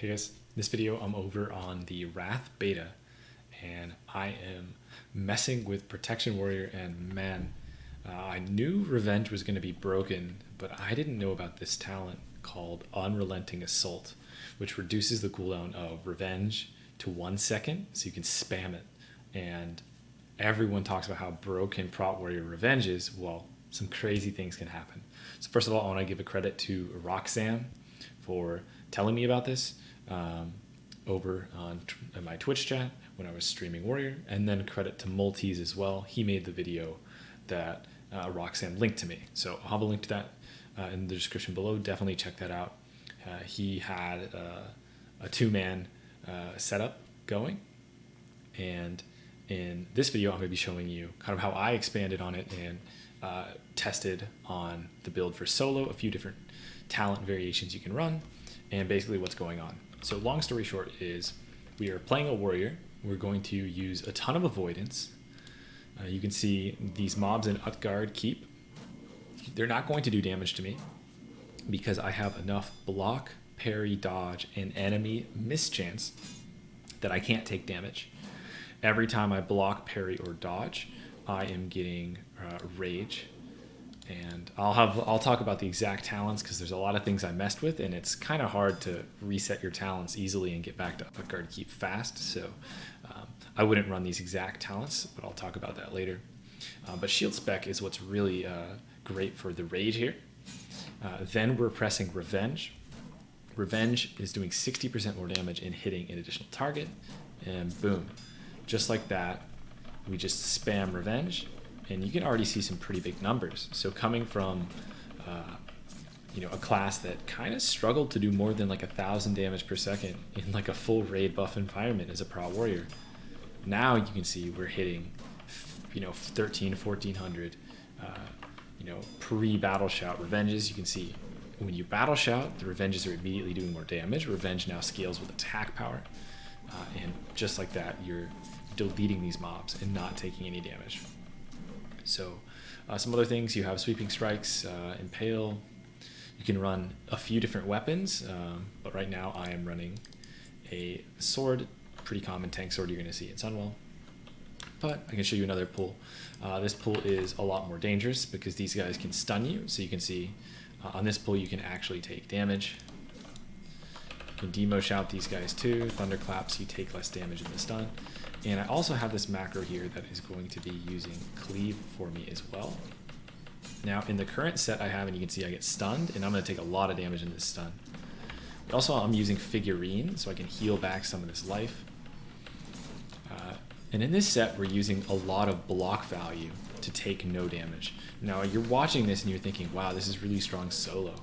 Hey guys, this video I'm over on the Wrath beta and I am messing with Protection Warrior, and man, I knew Revenge was going to be broken, but I didn't know about this talent called Unrelenting Assault, which reduces the cooldown of Revenge to 1 second, so you can spam it. And everyone talks about how broken Prot Warrior Revenge is. Well, some crazy things can happen. So first of all, I want to give a credit to Roxanne for telling me about this over on my Twitch chat when I was streaming Warrior, and then credit to Multis as well. He made the video that Roxanne linked to me, so I'll have a link to that in the description below. Definitely check that out. He had a two-man setup going, and in this video I'm going to be showing you kind of how I expanded on it and tested on the build for solo, a few different talent variations you can run, and basically what's going on. So long story short is we are playing a warrior. We're going to use a ton of avoidance. You can see these mobs in Utgard Keep. They're not going to do damage to me because I have enough block, parry, dodge, and enemy mischance that I can't take damage. Every time I block, parry, or dodge, I am getting rage. And I'll talk about the exact talents because there's a lot of things I messed with, and it's kind of hard to reset your talents easily and get back to Utgard Keep fast. So I wouldn't run these exact talents, but I'll talk about that later. But shield spec is what's really great for the rage here. Then we're pressing Revenge. Revenge is doing 60% more damage and hitting an additional target, and boom, just like that, we just spam Revenge. And you can already see some pretty big numbers. So coming from a class that kind of struggled to do more than like 1,000 damage per second in like a full raid buff environment as a Prot Warrior, now you can see we're hitting 1,400 pre-battle shout revenges. You can see when you battle shout, the revenges are immediately doing more damage. Revenge now scales with attack power, and just like that, you're deleting these mobs and not taking any damage. So some other things, you have sweeping strikes, impale. You can run a few different weapons, but right now I am running a sword, pretty common tank sword you're going to see in Sunwell. But I can show you another pull. This pull is a lot more dangerous because these guys can stun you. So you can see on this pull you can actually take damage. You can demo shout these guys too. Thunderclaps, you take less damage in the stun. And I also have this macro here that is going to be using cleave for me as well. Now in the current set I have, and you can see I get stunned, and I'm going to take a lot of damage in this stun. Also I'm using figurine so I can heal back some of this life. And in this set we're using a lot of block value to take no damage. Now you're watching this and you're thinking, wow, this is really strong solo.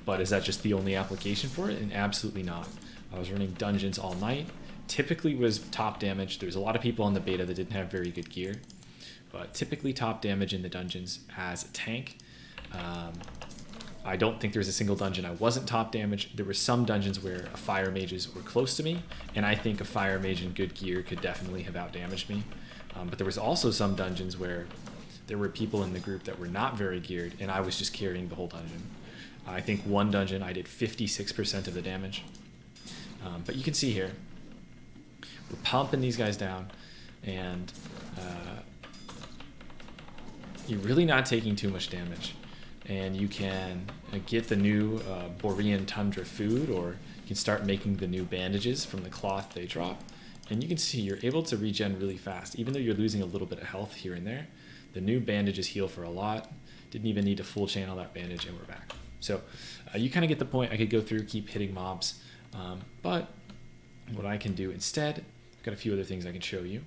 But is that just the only application for it? And absolutely not. I was running dungeons all night. Typically was top damage. There's a lot of people on the beta that didn't have very good gear, but typically top damage in the dungeons as a tank. I don't think there's a single dungeon I wasn't top damage. There were some dungeons where fire mages were close to me, and I think a fire mage in good gear could definitely have outdamaged me. But there was also some dungeons where there were people in the group that were not very geared, and I was just carrying the whole dungeon. I think one dungeon I did 56% of the damage. But you can see here, we're pumping these guys down, and you're really not taking too much damage. And you can get the new Borean Tundra food, or you can start making the new bandages from the cloth they drop. And you can see you're able to regen really fast, even though you're losing a little bit of health here and there. The new bandages heal for a lot. Didn't even need to full channel that bandage, and we're back. So you kind of get the point. I could go through, keep hitting mobs, but what I can do instead, I've got a few other things I can show you.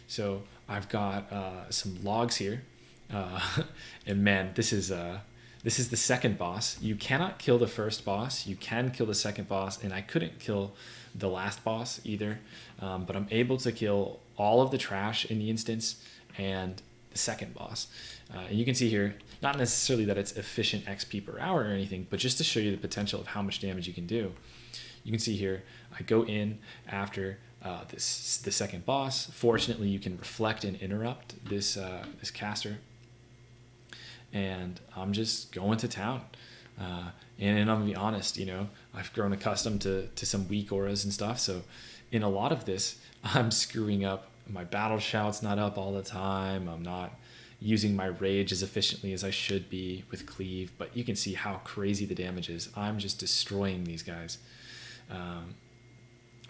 So I've got some logs here, and man, this is the second boss. You cannot kill the first boss. You can kill the second boss, and I couldn't kill the last boss either, but I'm able to kill all of the trash in the instance and the second boss. And you can see here, not necessarily that it's efficient XP per hour or anything, but just to show you the potential of how much damage you can do. You can see here, I go in after the second boss. Fortunately, you can reflect and interrupt this caster, and I'm just going to town. And I'm gonna be honest, I've grown accustomed to some weak auras and stuff. So in a lot of this, I'm screwing up. My battle shout's not up all the time. I'm not using my rage as efficiently as I should be with cleave, but you can see how crazy the damage is. I'm just destroying these guys.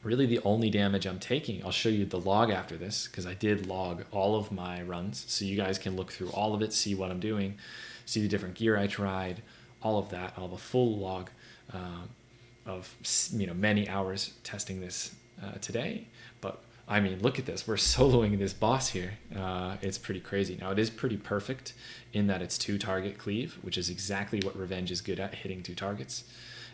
Really the only damage I'm taking, I'll show you the log after this, because I did log all of my runs, so you guys can look through all of it, see what I'm doing, see the different gear I tried, all of that. I'll have a full log of many hours testing this today. But I mean, look at this. We're soloing this boss here. It's pretty crazy. Now, it is pretty perfect in that it's 2-target cleave, which is exactly what Revenge is good at, hitting 2 targets.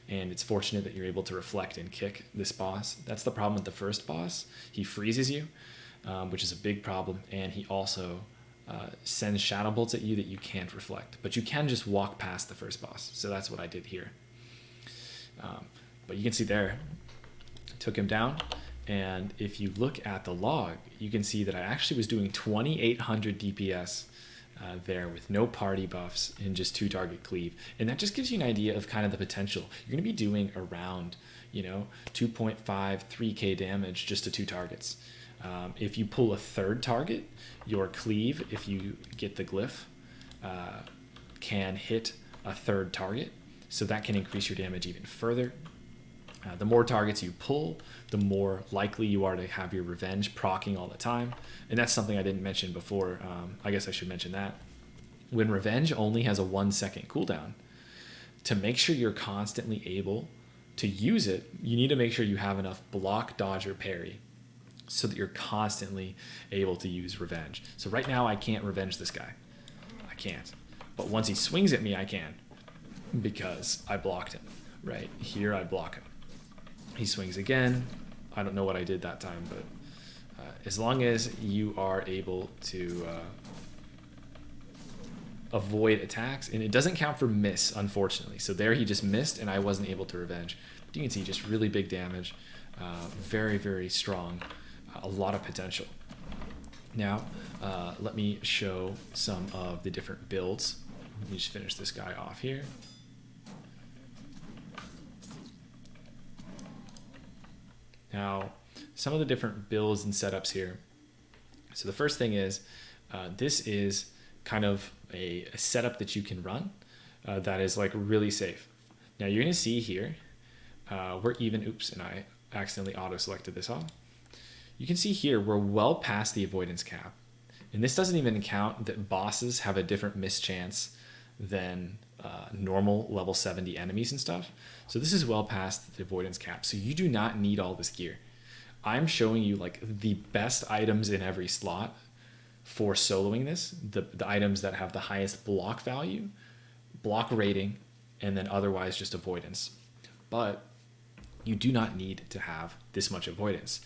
And it's fortunate that you're able to reflect and kick this boss. That's the problem with the first boss. He freezes you, which is a big problem. And he also sends shadow bolts at you that you can't reflect. But you can just walk past the first boss. So that's what I did here. But you can see there, took him down. And if you look at the log, you can see that I actually was doing 2,800 DPS there with no party buffs and just 2-target cleave. And that just gives you an idea of kind of the potential. You're going to be doing around, 2.5, 3k damage just to 2 targets. If you pull a 3rd target, your cleave, if you get the glyph, can hit a 3rd target. So that can increase your damage even further. The more targets you pull, the more likely you are to have your revenge proccing all the time. And that's something I didn't mention before. I guess I should mention that. When revenge only has a 1-second cooldown, to make sure you're constantly able to use it, you need to make sure you have enough block, dodge, or parry so that you're constantly able to use revenge. So right now I can't revenge this guy. I can't. But once he swings at me, I can, because I blocked him. Right here, I block him. He swings again. I don't know what I did that time, but as long as you are able to avoid attacks, and it doesn't count for miss, unfortunately. So there he just missed, and I wasn't able to revenge. But you can see just really big damage, very, very strong, a lot of potential. Now, let me show some of the different builds. Let me just finish this guy off here. Now, some of the different builds and setups here. So the first thing is, this is kind of a setup that you can run that is like really safe. Now you're gonna see here, we're even, oops, and I accidentally auto-selected this off. You can see here, we're well past the avoidance cap. And this doesn't even count that bosses have a different miss chance than normal level 70 enemies and stuff. So this is well past the avoidance cap. So you do not need all this gear. I'm showing you like the best items in every slot for soloing this, the items that have the highest block value, block rating, and then otherwise just avoidance. But you do not need to have this much avoidance.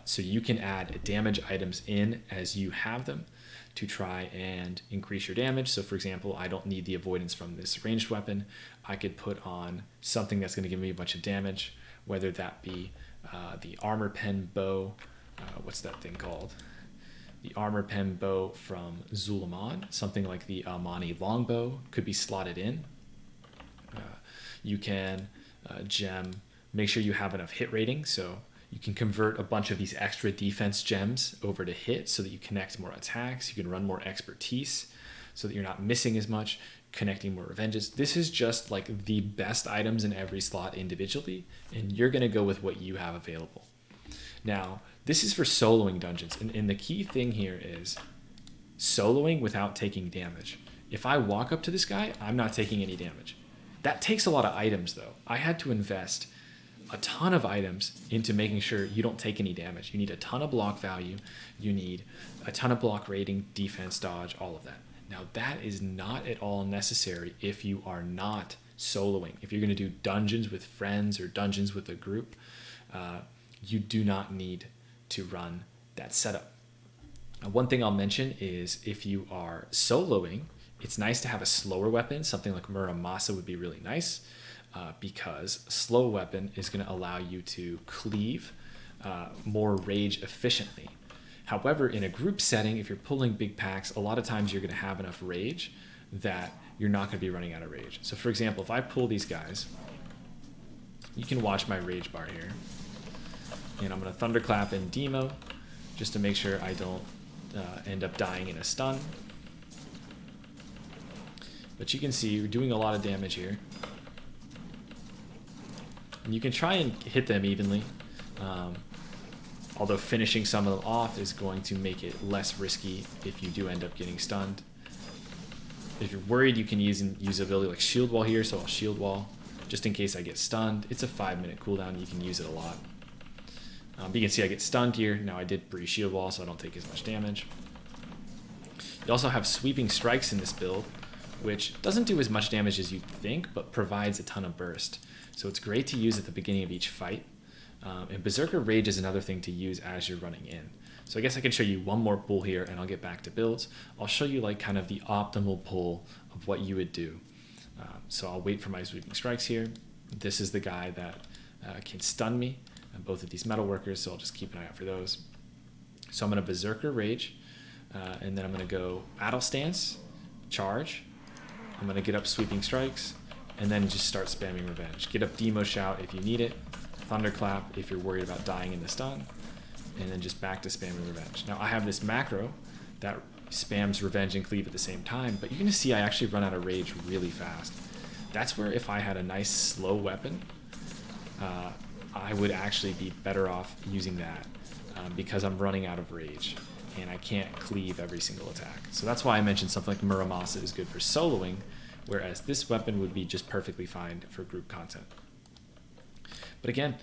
So you can add damage items in as you have them to try and increase your damage. So for example, I don't need the avoidance from this ranged weapon. I could put on something that's going to give me a bunch of damage, whether that be the armor pen bow. What's that thing called? The armor pen bow from Zul'Aman, something like the Amani longbow could be slotted in. You can gem, make sure you have enough hit rating, so you can convert a bunch of these extra defense gems over to hit so that you connect more attacks. You can run more expertise so that you're not missing as much, connecting more revenges. This is just like the best items in every slot individually, and you're going to go with what you have available. Now, this is for soloing dungeons, and the key thing here is soloing without taking damage. If I walk up to this guy, I'm not taking any damage. That takes a lot of items, though. I had to invest a ton of items into making sure you don't take any damage. You need a ton of block value. You need a ton of block rating, defense, dodge, all of that. Now, that is not at all necessary if you are not soloing. If you're going to do dungeons with friends or dungeons with a group, you do not need to run that setup. One thing I'll mention is if you are soloing, it's nice to have a slower weapon. Something like Muramasa would be really nice because a slow weapon is going to allow you to cleave more rage efficiently. However, in a group setting, if you're pulling big packs, a lot of times you're going to have enough rage that you're not going to be running out of rage. So for example, if I pull these guys, you can watch my rage bar here. And I'm going to thunderclap and demo just to make sure I don't end up dying in a stun. But you can see we're doing a lot of damage here. And you can try and hit them evenly. Although finishing some of them off is going to make it less risky if you do end up getting stunned. If you're worried, you can use ability like shield wall here, so I'll shield wall just in case I get stunned. It's a 5-minute cooldown, you can use it a lot. But you can see I get stunned here. Now I did breeze shield wall, so I don't take as much damage. You also have sweeping strikes in this build, which doesn't do as much damage as you'd think, but provides a ton of burst. So it's great to use at the beginning of each fight. And Berserker Rage is another thing to use as you're running in. So I guess I can show you one more pull here and I'll get back to builds. I'll show you like kind of the optimal pull of what you would do. So I'll wait for my sweeping strikes here. This is the guy that can stun me, and both of these metal workers, so I'll just keep an eye out for those. So I'm going to Berserker Rage, and then I'm going to go Battle Stance, Charge. I'm going to get up sweeping strikes, and then just start spamming Revenge. Get up Demo Shout if you need it, Thunderclap if you're worried about dying in the stun, and then just back to spamming Revenge. Now I have this macro that spams Revenge and Cleave at the same time, but you're going to see I actually run out of Rage really fast. That's where if I had a nice slow weapon, I would actually be better off using that because I'm running out of Rage and I can't cleave every single attack. So that's why I mentioned something like Muramasa is good for soloing, whereas this weapon would be just perfectly fine for group content. But again,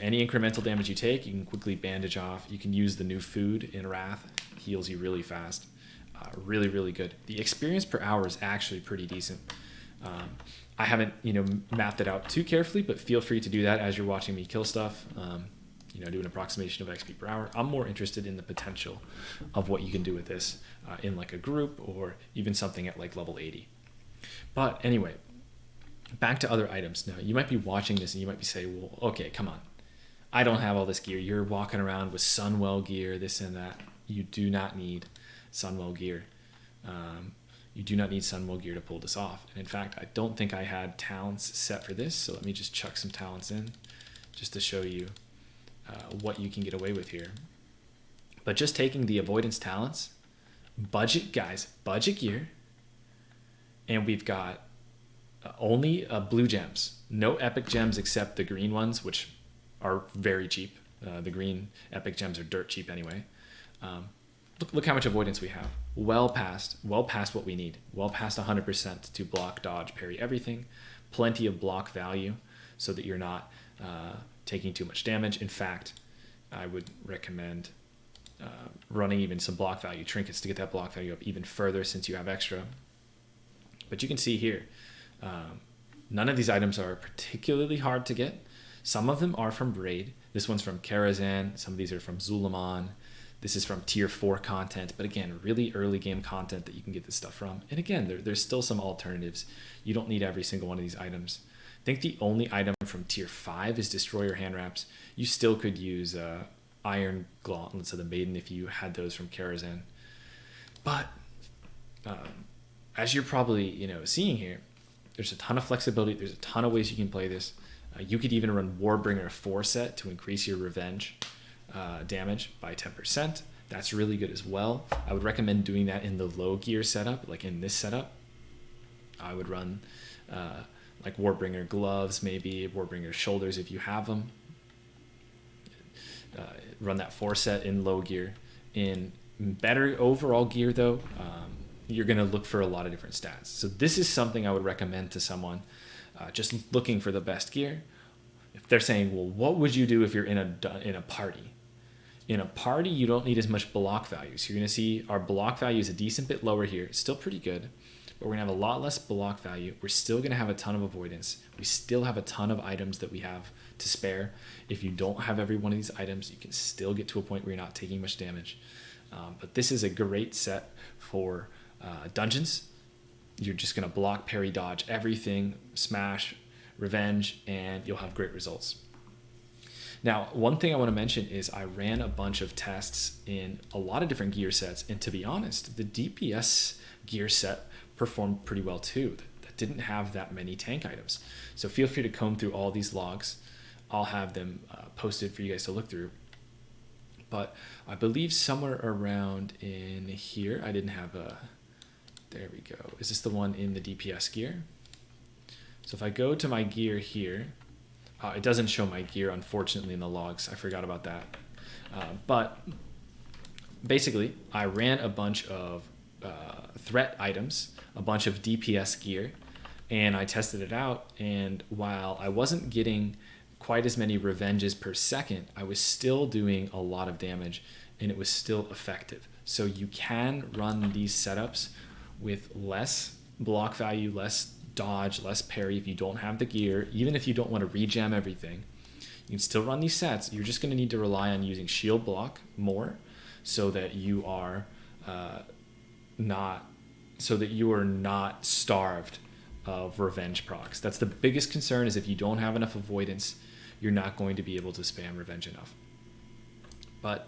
any incremental damage you take, you can quickly bandage off. You can use the new food in Wrath, heals you really fast. Really, really good. The experience per hour is actually pretty decent. I haven't, mapped it out too carefully, but feel free to do that as you're watching me kill stuff. Do an approximation of XP per hour. I'm more interested in the potential of what you can do with this in like a group or even something at like level 80. But anyway, back to other items. Now, you might be watching this and you might be saying, well, okay, come on. I don't have all this gear. You're walking around with Sunwell gear, this and that. You do not need Sunwell gear. You do not need Sunwell gear to pull this off. And in fact, I don't think I had talents set for this, so let me just chuck some talents in just to show you what you can get away with here. But just taking the avoidance talents, budget gear, and we've got only blue gems. No epic gems except the green ones, which are very cheap. The green epic gems are dirt cheap anyway. Look how much avoidance we have. Well past what we need. Well past 100% to block, dodge, parry everything. Plenty of block value so that you're not taking too much damage. In fact, I would recommend running even some block value trinkets to get that block value up even further since you have extra. But you can see here, none of these items are particularly hard to get. Some of them are from Braid. This one's from Karazhan. Some of these are from Zulaman. This is from tier 4 content, but again, really early game content that you can get this stuff from. And again, there's still some alternatives. You don't need every single one of these items. I think the only item from tier 5 is Destroyer Hand Wraps. You still could use Iron Gauntlets of the Maiden if you had those from Karazhan. But as you're probably seeing here, there's a ton of flexibility. There's a ton of ways you can play this. You could even run Warbringer 4 set to increase your revenge damage by 10%. That's really good as well. I would recommend doing that in the low gear setup, like in this setup. I would run like Warbringer gloves, maybe Warbringer shoulders if you have them. Run that 4 set in low gear. In better overall gear though, you're going to look for a lot of different stats. So this is something I would recommend to someone just looking for the best gear. If they're saying, well, what would you do if you're in a party? In a party, you don't need as much block value. So you're going to see our block value is a decent bit lower here. It's still pretty good, but we're going to have a lot less block value. We're still going to have a ton of avoidance. We still have a ton of items that we have to spare. If you don't have every one of these items, you can still get to a point where you're not taking much damage. But this is a great set for dungeons. You're just going to block, parry, dodge everything, smash, revenge, and you'll have great results. Now, one thing I want to mention is I ran a bunch of tests in a lot of different gear sets, and to be honest, the DPS gear set performed pretty well too. That didn't have that many tank items. So feel free to comb through all these logs I'll have them posted for you guys to look through. But I believe somewhere around in here, I didn't have a, there we go. Is this the one in the DPS gear? So if I go to my gear here, it doesn't show my gear, unfortunately, in the logs. I forgot about that. But basically, I ran a bunch of threat items, a bunch of DPS gear, and I tested it out. And while I wasn't getting quite as many revenges per second, I was still doing a lot of damage, and it was still effective. So you can run these setups with less block value, less dodge, less parry if you don't have the gear. Even if you don't want to regem everything, you can still run these sets. You're just going to need to rely on using shield block more, so that you are not starved of revenge procs. That's the biggest concern, is if you don't have enough avoidance, you're not going to be able to spam revenge enough. But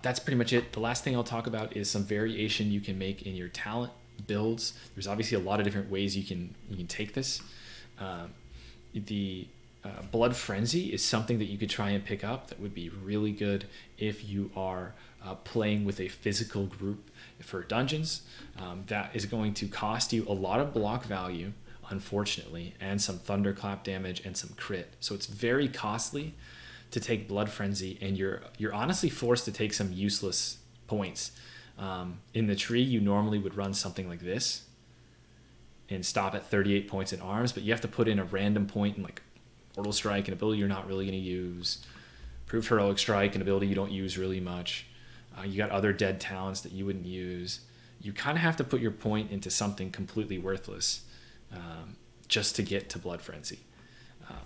that's pretty much it. The last thing I'll talk about is some variation you can make in your talent builds. There's obviously a lot of different ways you can take this. The Blood Frenzy is something that you could try and pick up that would be really good if you are playing with a physical group for dungeons. That is going to cost you a lot of block value, unfortunately, and some thunderclap damage and some crit. So it's very costly to take Blood Frenzy, and you're honestly forced to take some useless points. In the tree, you normally would run something like this and stop at 38 points in arms, but you have to put in a random point in like Mortal Strike, an ability you're not really going to use, Proved Heroic Strike, an ability you don't use really much. You got other dead talents that you wouldn't use. You kind of have to put your point into something completely worthless just to get to Blood Frenzy.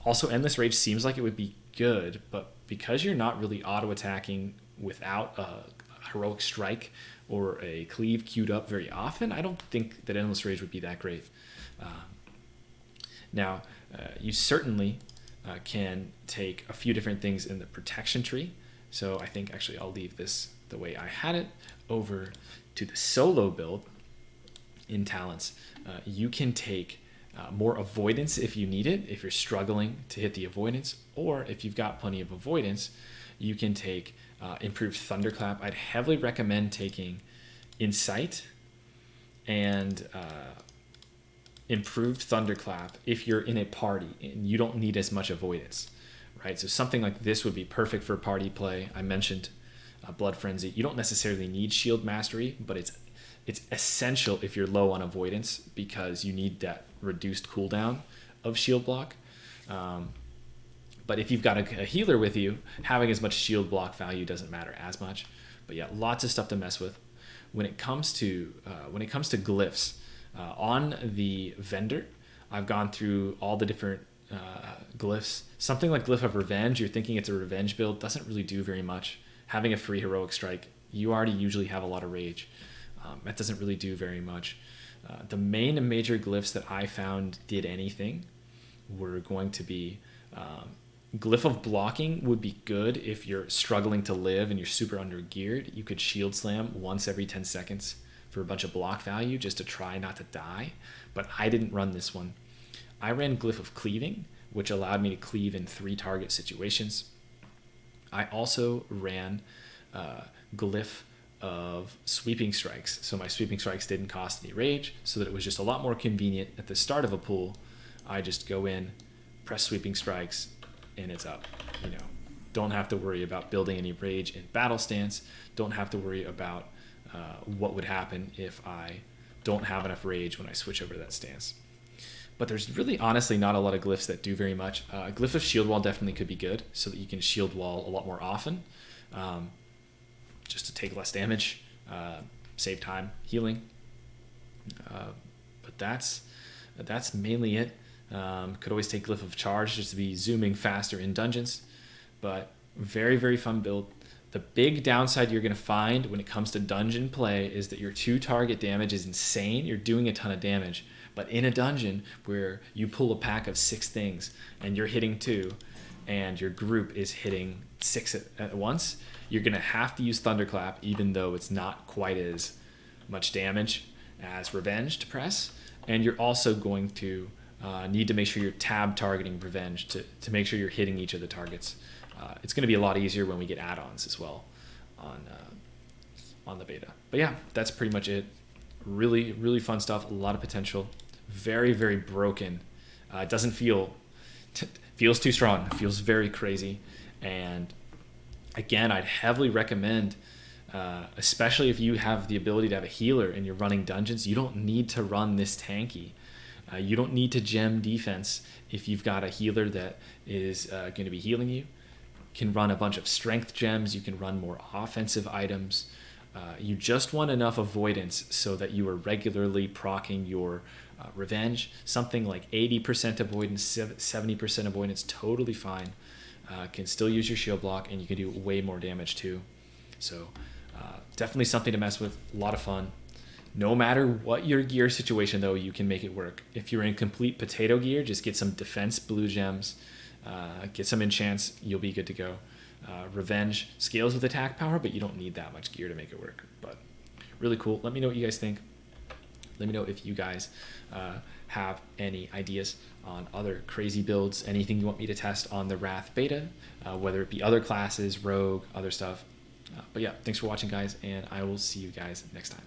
Also, Endless Rage seems like it would be good, but because you're not really auto-attacking without a Heroic Strike or a Cleave queued up very often, I don't think that Endless Rage would be that great. Now, you certainly can take a few different things in the protection tree. So I think actually I'll leave this the way I had it over to the solo build in talents. You can take more avoidance if you need it, if you're struggling to hit the avoidance, or if you've got plenty of avoidance, you can take improved Thunderclap. I'd heavily recommend taking Insight and improved Thunderclap if you're in a party and you don't need as much avoidance, right? So something like this would be perfect for party play. I mentioned Blood Frenzy. You don't necessarily need Shield Mastery, but it's essential if you're low on avoidance, because you need that reduced cooldown of shield block. But if you've got a healer with you, having as much shield block value doesn't matter as much. But yeah, lots of stuff to mess with. When it comes to glyphs, on the vendor, I've gone through all the different glyphs. Something like Glyph of Revenge, you're thinking it's a revenge build, doesn't really do very much. Having a free Heroic Strike, you already usually have a lot of rage. That doesn't really do very much. The main and major glyphs that I found did anything were going to be Glyph of Blocking would be good if you're struggling to live and you're super under geared. You could Shield Slam once every 10 seconds for a bunch of block value just to try not to die, but I didn't run this one. I ran Glyph of Cleaving, which allowed me to cleave in 3 target situations. I also ran Glyph of Sweeping Strikes, so my Sweeping Strikes didn't cost any rage, so that it was just a lot more convenient at the start of a pool. I just go in, press Sweeping Strikes, and it's up. Don't have to worry about building any rage in battle stance. Don't have to worry about what would happen if I don't have enough rage when I switch over to that stance. But there's really honestly not a lot of glyphs that do very much. Glyph of Shield Wall definitely could be good, so that you can shield wall a lot more often, just to take less damage, save time healing. But that's mainly it. Could always take Glyph of Charge just to be zooming faster in dungeons, but very, very fun build. The big downside you're going to find when it comes to dungeon play is that your 2 target damage is insane. You're doing a ton of damage, but in a dungeon where you pull a pack of 6 things and you're hitting 2 and your group is hitting 6 at once, you're going to have to use Thunderclap, even though it's not quite as much damage as Revenge to press. And you're also going to need to make sure you're tab targeting Revenge to make sure you're hitting each of the targets. It's going to be a lot easier when we get add-ons as well on the beta. But yeah, that's pretty much it. Really, really fun stuff. A lot of potential. Very, very broken. It doesn't feels too strong. It feels very crazy. And again, I'd heavily recommend, especially if you have the ability to have a healer and you're running dungeons, you don't need to run this tanky. You don't need to gem defense if you've got a healer that is going to be healing you. Can run a bunch of strength gems. You can run more offensive items. You just want enough avoidance so that you are regularly proccing your Revenge. Something like 80% avoidance, 70% avoidance, totally fine. Can still use your shield block, and you can do way more damage too. So definitely something to mess with. A lot of fun. No matter what your gear situation, though, you can make it work. If you're in complete potato gear, just get some defense blue gems, get some enchants, you'll be good to go. Revenge scales with attack power, but you don't need that much gear to make it work. But really cool. Let me know what you guys think. Let me know if you guys have any ideas on other crazy builds, anything you want me to test on the Wrath beta, whether it be other classes, rogue, other stuff. But yeah, thanks for watching, guys, and I will see you guys next time.